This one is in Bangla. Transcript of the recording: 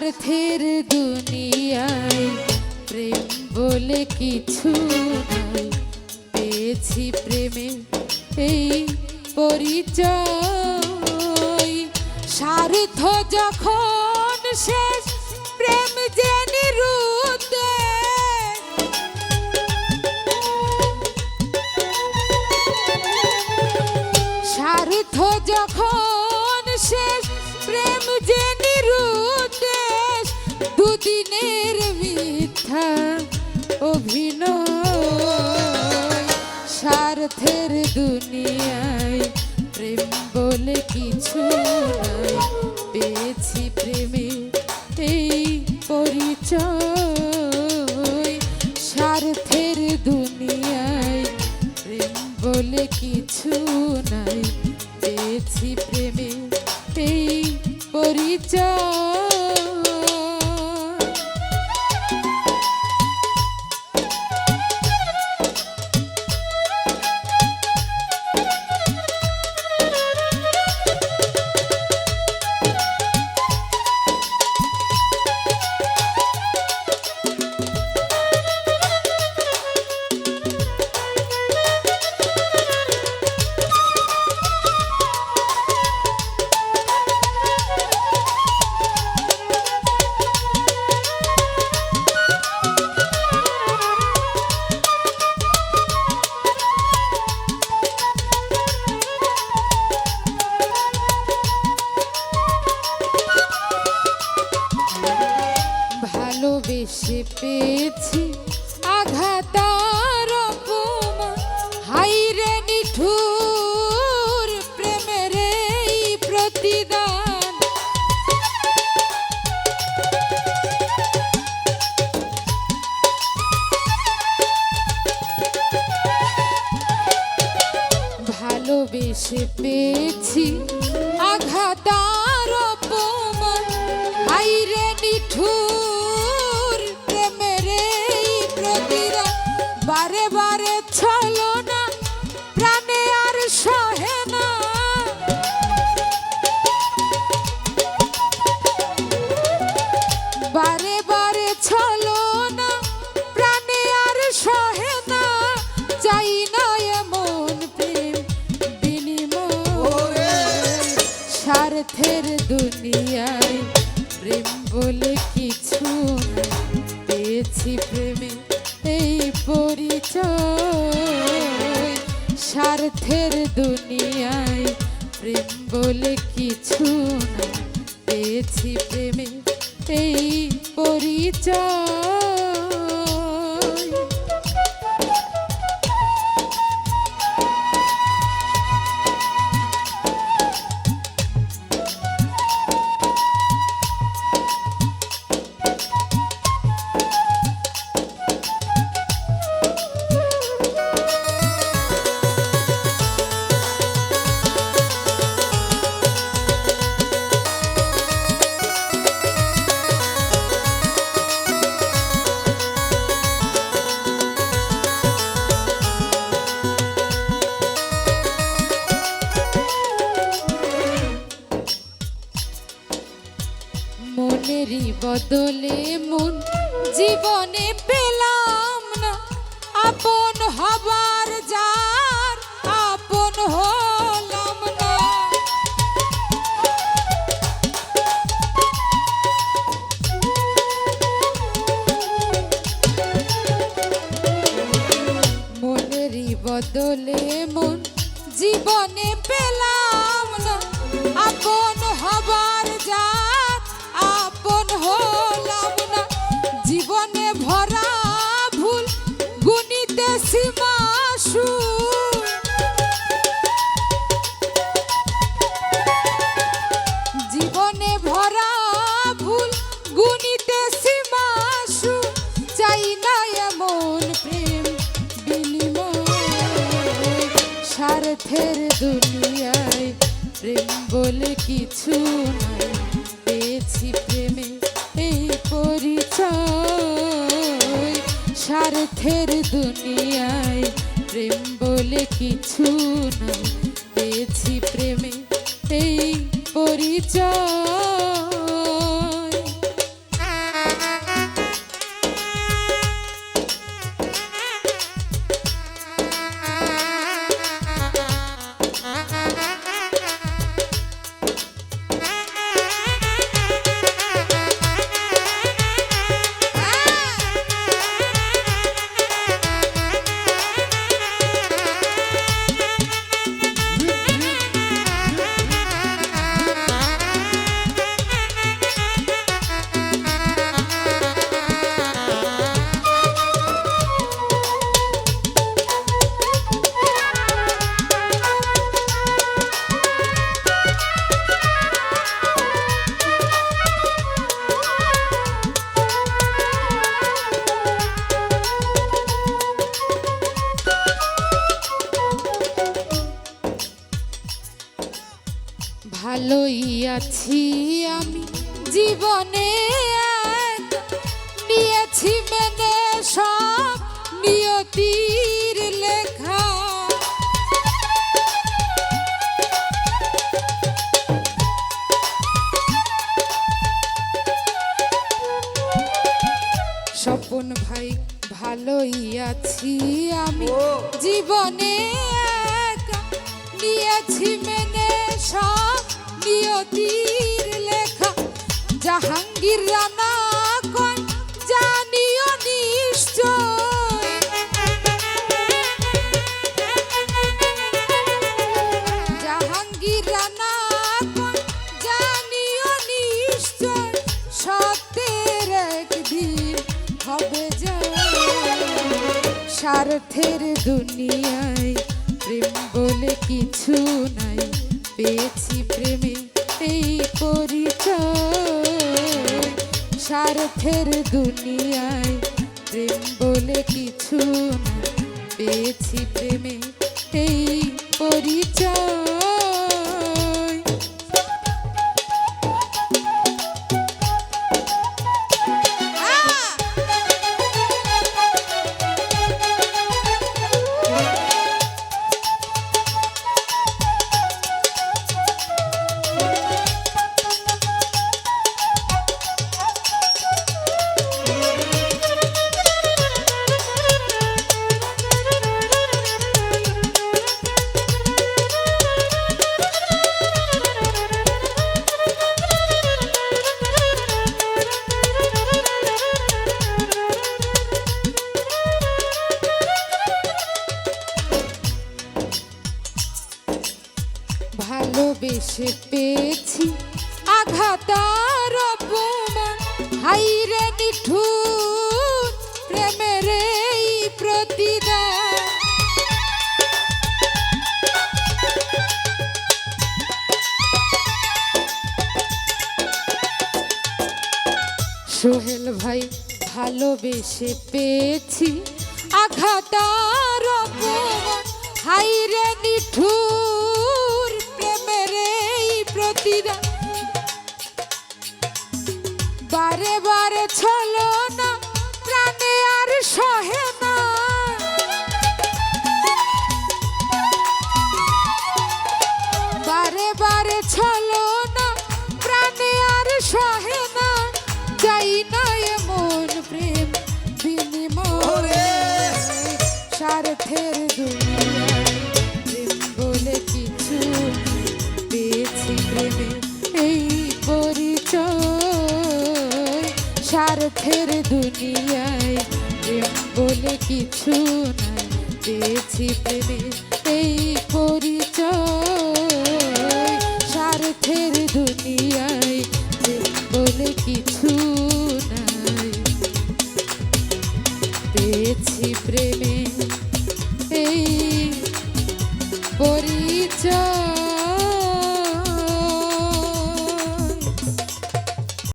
স্বার্থের দুনিয়ায় প্রেম বলে কিছু নাই, পেয়েছি প্রেমে এই পরিচয়। স্বার্থ যখন শেষ প্রেম যে নিরুদ্দেশ, স্বার্থ যখন শেষ প্রেম যে নিরুদ্দেশ, দুদিনের মিথ্যা অভিনয়। স্বার্থের দুনিয়ায় প্রেম বলে কিছু নাই, পেয়েছি প্রেমে এই পরিচয়। স্বার্থের দুনিয়ায় প্রেম বলে কিছু নাই, পেয়েছি প্রেমে এই পরিচয়। ভালোবেসে পেয়েছি আঘাত আর অপমান, হায়রে নিঠুর প্রেমের এই প্রতিদান। ভালোবেসে পেয়েছি আঘাত আর অপমান, হায়রে নিঠুর প্রেমের এই প্রতিদান। বারে বারে ছলনা প্রাণে আর সহে না, বারে বারে ছলনা প্রাণে আর সহে না। চাই না এমন প্রেম বিনিময়। স্বার্থের দুনিয়ায় প্রেম বলে কিছু নাই, পেয়েছি প্রেমে এই পরিচয়। স্বার্থের দুনিয়ায় প্রেম বলে কিছু নাই, পেয়েছি প্রেমে এই পরিচয়। মনেরই বদলে মন জীবনে পেলাম না, আপন হবার যার আপন হলাম না। মনেরই বদলে মন জীবনে পেলাম না, আপন হবার যার আপন হলাম না। জীবনে ভরা ভুল গুনিতেছি মাসু, জীবনে ভরা ভুল গুনিতেছি মাসু। চাই না এমন প্রেম বিনিময়। স্বার্থের দুনিয়ায় প্রেম বলে কিছু নাই, পেয়েছি প্রেমে এই পরিচয়। স্বার্থের দুনিয়ায় প্রেম বলে কিছু নাই, পেয়েছি প্রেমে এই পরিচয়। আছি আমি জীবনে নিয়েছি মেনে সব নিয়তির লেখা। স্বপন ভাই ভালোই আছি আমি জীবনে নিয়েছি মেনে সব নিয়তির লেখা। জাহাঙ্গীর রানা কোন জানিও নিশ্চয়, জাহাঙ্গীর রানা কোন জানিও নিশ্চয়, সত্যের একদিন হবে স্বার্থের দুনিয়ায় প্রেম বলে কিছু নাই, পেয়েছি প্রেমে এই পরিচয়। স্বার্থের দুনিয়ায় প্রেম বলে কিছু নাই, পেয়েছি প্রেমে এই পরিচয়। ভালোবেসে পেয়েছি আঘাত আর অপমান, হাইরে নিঠুর প্রেমের এই প্রতিদান। সোহেল ভাই ভালোবেসে পেয়েছি আঘাত আর অপমান, হাইরে নিঠুর প্রেমের এই প্রতিদান। বারে বারে ছলো না প্রাণে আর সহে না, বারে বারে ছলো না প্রাণে আর সহে না, চাই না এমন প্রেম বিনিময়। স্বার্থের দুনিয়ায় প্রেম বলে কিছু, পেয়েছি প্রেমে এই পরিচয়। স্বার্থের দুনিয়ায় প্রেম বলে কিছু নাই, পেয়েছি প্রেমে এই পরিচয়। স্বার্থের দুনিয়ায় প্রেম বলে কিছু নাই, পেয়েছি প্রেমে এই পরিচয়।